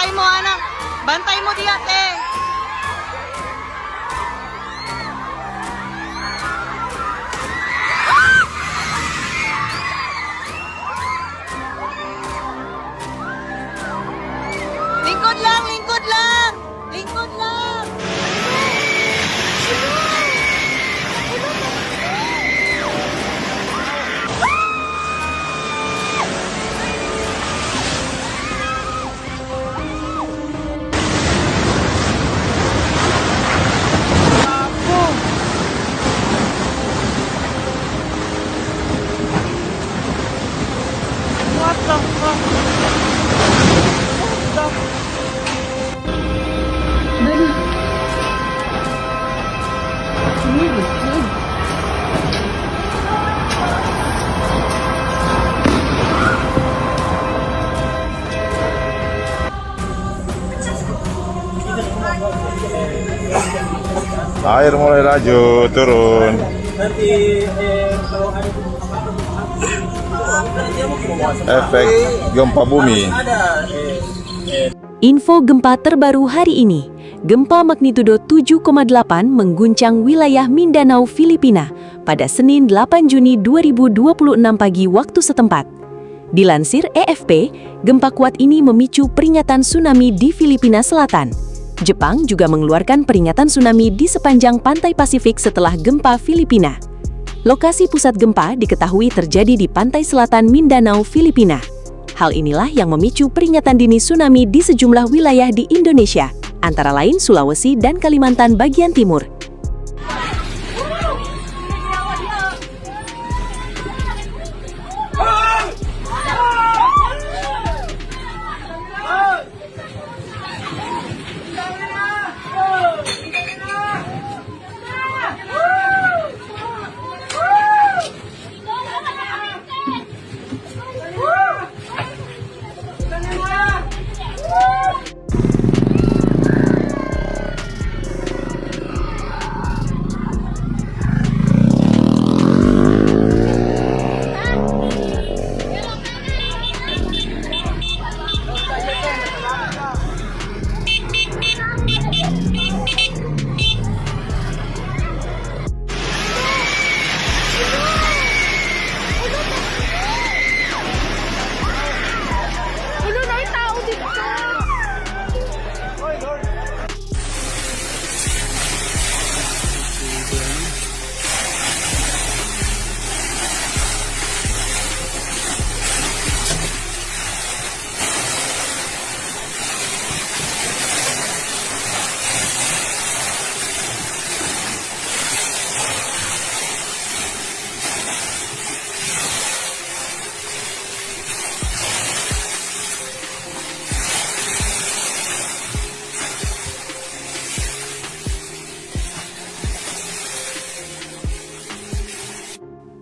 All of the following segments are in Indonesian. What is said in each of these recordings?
Bantay mo, anak. Bantay mo, diate. Lingkod lang, lingkod lang. Lingkod lang. What the fuck? Dali. Sige, sige. Air mulai laju turun. Efek gempa bumi. Info gempa terbaru hari ini. Gempa magnitudo 7,8 mengguncang wilayah Mindanao, Filipina pada Senin 8 Juni 2026 pagi waktu setempat. Dilansir AFP, gempa kuat ini memicu peringatan tsunami di Filipina Selatan. Jepang juga mengeluarkan peringatan tsunami di sepanjang pantai Pasifik setelah gempa Filipina. Lokasi pusat gempa diketahui terjadi di pantai selatan Mindanao, Filipina. Hal inilah yang memicu peringatan dini tsunami di sejumlah wilayah di Indonesia, antara lain Sulawesi dan Kalimantan bagian timur.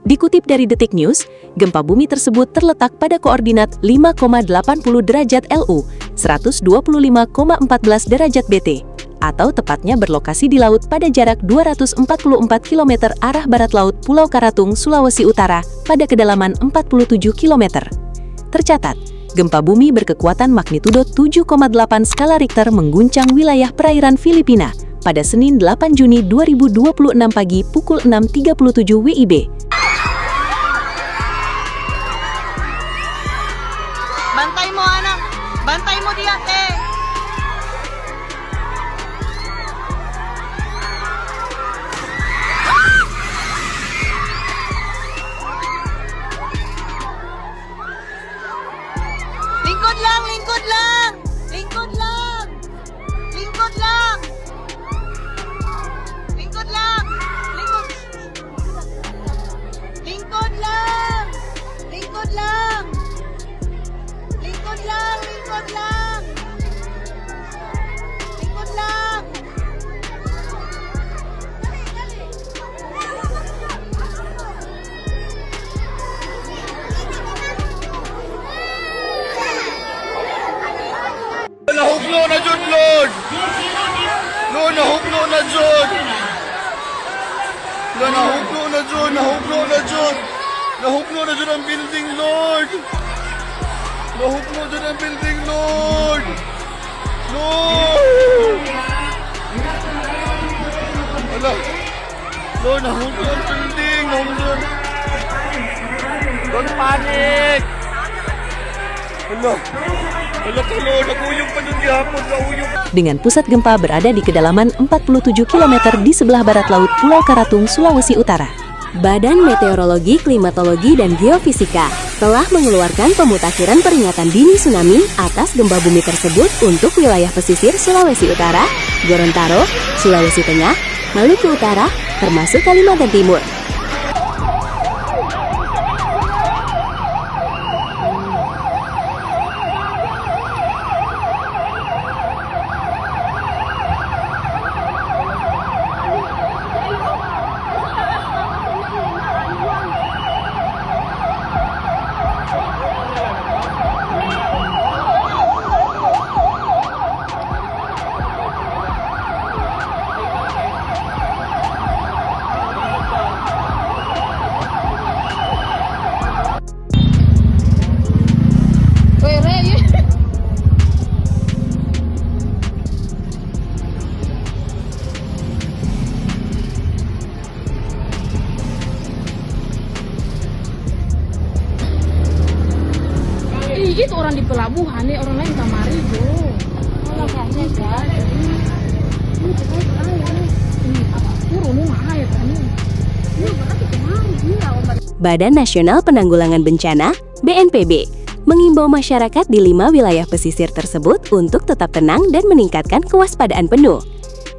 Dikutip dari Detik News, gempa bumi tersebut terletak pada koordinat 5,80 derajat LU, 125,14 derajat BT, atau tepatnya berlokasi di laut pada jarak 244 km arah barat laut Pulau Karatung, Sulawesi Utara, pada kedalaman 47 km. Tercatat, gempa bumi berkekuatan magnitudo 7,8 skala Richter mengguncang wilayah perairan Filipina pada Senin 8 Juni 2026 pagi pukul 6.37 WIB. Bantay mo, anak. Bantay mo, diate. Lingkod lang, lingkod lang. Lingkod lang. Lingkod lang. Lingkod lang. Lingkod. Lingkod lang. Lingkod lang. Lingkod lang, lingkod lang. Lingkod lang. Dali, dali. Nahuklo na jud, Lord. Lord, nahuklo na jud. Lord, nahuklo na jud, nahuklo na jud. Nahuklo na jud ang building, Lord. Nahuklo dyan ang building, Lord! No! Ala! No, nahulog ang building! Nahulog! Don't panic! Ala! Ala, talo! Nag-uyog pa yung gihapon! Nahuyog! Dengan pusat gempa berada di kedalaman 47 km di sebelah barat laut Pulau Karatung, Sulawesi Utara. Badan Meteorologi, Klimatologi, dan Geofisika telah mengeluarkan pemutakhiran peringatan dini tsunami atas gempa bumi tersebut untuk wilayah pesisir Sulawesi Utara, Gorontalo, Sulawesi Tengah, Maluku Utara, termasuk Kalimantan Timur. Itu orang di pelabuhan nih, orang lain kamari bro. Kalau kayaknya kan, ini terkait air. Ini apa? Turun air kan ini. Ini berarti kemari dia. Badan Nasional Penanggulangan Bencana (BNPB) mengimbau masyarakat di 5 wilayah pesisir tersebut untuk tetap tenang dan meningkatkan kewaspadaan penuh.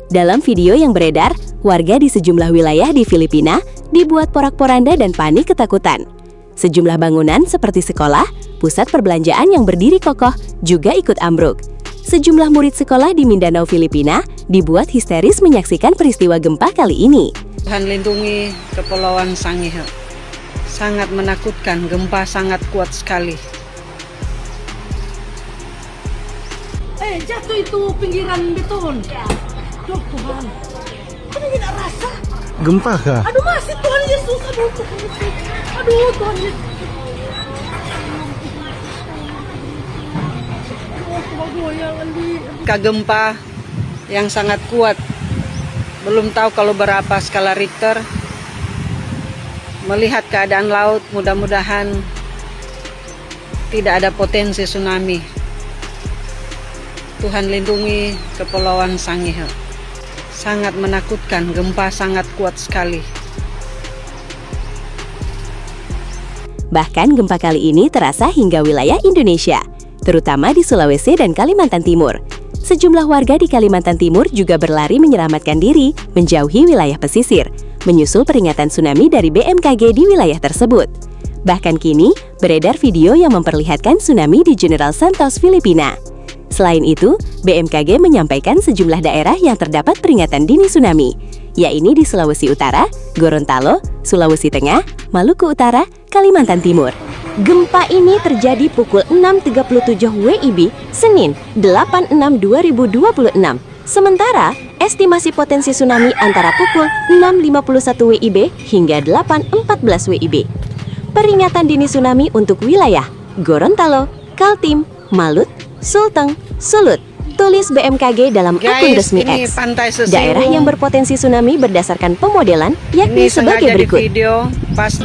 Dalam video yang beredar, warga di sejumlah wilayah di Filipina dibuat porak-poranda dan panik ketakutan. Sejumlah bangunan seperti sekolah, pusat perbelanjaan yang berdiri kokoh juga ikut ambruk. Sejumlah murid sekolah di Mindanao, Filipina dibuat histeris menyaksikan peristiwa gempa kali ini. Tuhan lindungi Kepulauan Sangihe. Sangat menakutkan, gempa sangat kuat sekali. Jatuh itu pinggiran beton. Aduh Tuhan, aku tidak rasa. Gempa kah? Aduh masih Tuhan Yesus, aduh Tuhan Yesus. Gempa yang sangat kuat. Belum tahu kalau berapa skala Richter. Melihat keadaan laut, mudah-mudahan tidak ada potensi tsunami. Tuhan lindungi Kepulauan Sangihe. Sangat menakutkan, gempa sangat kuat sekali. Bahkan gempa kali ini terasa hingga wilayah Indonesia, terutama di Sulawesi dan Kalimantan Timur. Sejumlah warga di Kalimantan Timur juga berlari menyelamatkan diri menjauhi wilayah pesisir, menyusul peringatan tsunami dari BMKG di wilayah tersebut. Bahkan kini, beredar video yang memperlihatkan tsunami di General Santos, Filipina. Selain itu, BMKG menyampaikan sejumlah daerah yang terdapat peringatan dini tsunami, yaitu di Sulawesi Utara, Gorontalo, Sulawesi Tengah, Maluku Utara, Kalimantan Timur. Gempa ini terjadi pukul 6.37 WIB, Senin, 8/6/2026. Sementara, estimasi potensi tsunami antara pukul 6.51 WIB hingga 8.14 WIB. Peringatan dini tsunami untuk wilayah Gorontalo, Kaltim, Malut, Sulteng, Sulut. Tulis BMKG dalam akun resmi X. Daerah yang berpotensi tsunami berdasarkan pemodelan yakni sebagai berikut. Video pas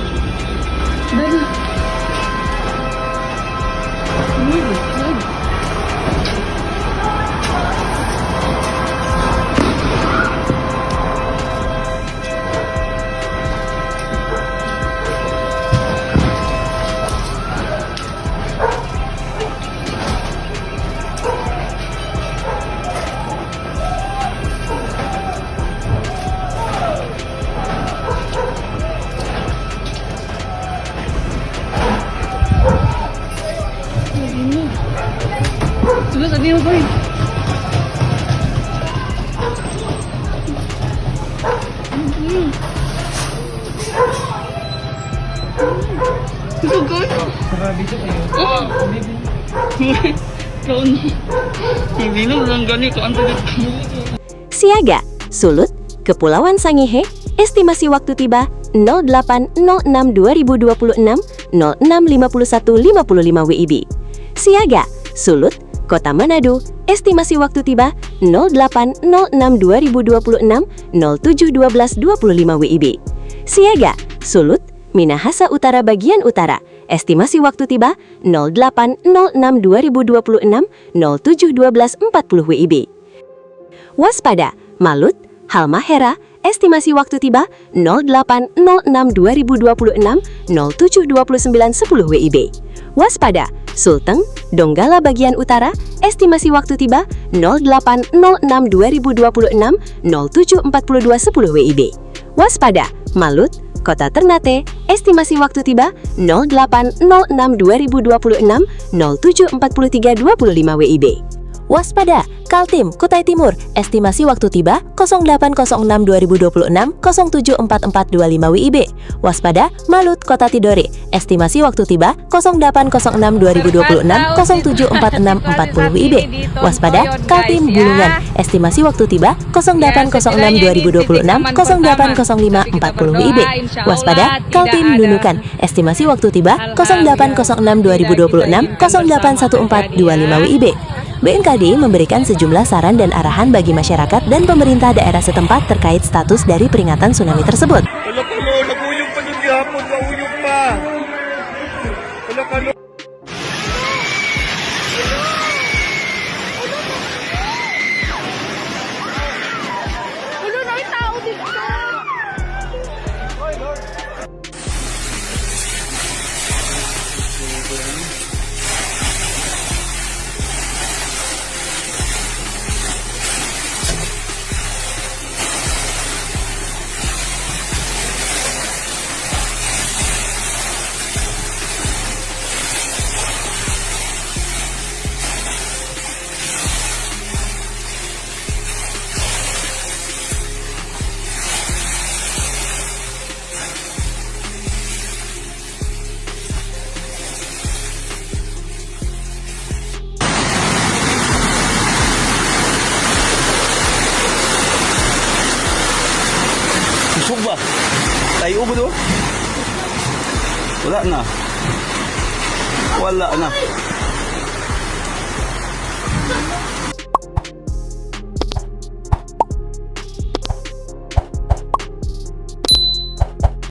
Sabi mo boy. Siaga, Sulut, Kepulauan Sangihe, estimasi waktu tiba 08.06.2026, 06.51.55 WIB. Siaga, Sulut, Kota Manado, estimasi waktu tiba 08.06.2026 07.12.25 WIB. Siaga, Sulut, Minahasa Utara bagian utara, estimasi waktu tiba 08.06.2026 07.12.40 WIB. Waspada, Malut, Halmahera, estimasi waktu tiba 08.06.2026 07.29.10 WIB. Waspada, Sulteng, Donggala bagian utara, estimasi waktu tiba 08.06.2026 07.42.10 WIB. Waspada, Malut, Kota Ternate, estimasi waktu tiba 08.06.2026 07.43.25 WIB. Waspada, Kaltim, Kutai Timur, estimasi waktu tiba 08.06.2026 07.44.25 WIB. Waspada, Malut, Kota Tidore, estimasi waktu tiba 08.06.2026 07.46.40 WIB. Waspada, Kaltim, Bulungan, estimasi waktu tiba 08.06.2026 08.05.40 WIB. Waspada, Kaltim, Nunukan, estimasi waktu tiba 08.06.2026 08.14.25 WIB. BMKG memberikan sejumlah saran dan arahan bagi masyarakat dan pemerintah daerah setempat terkait status dari peringatan tsunami tersebut. Wala ka no, nag-uyong pa dun gihapon, kauyong pa. Wala ka no. Busog ba? Tayo ba doon? Wala na. Wala na.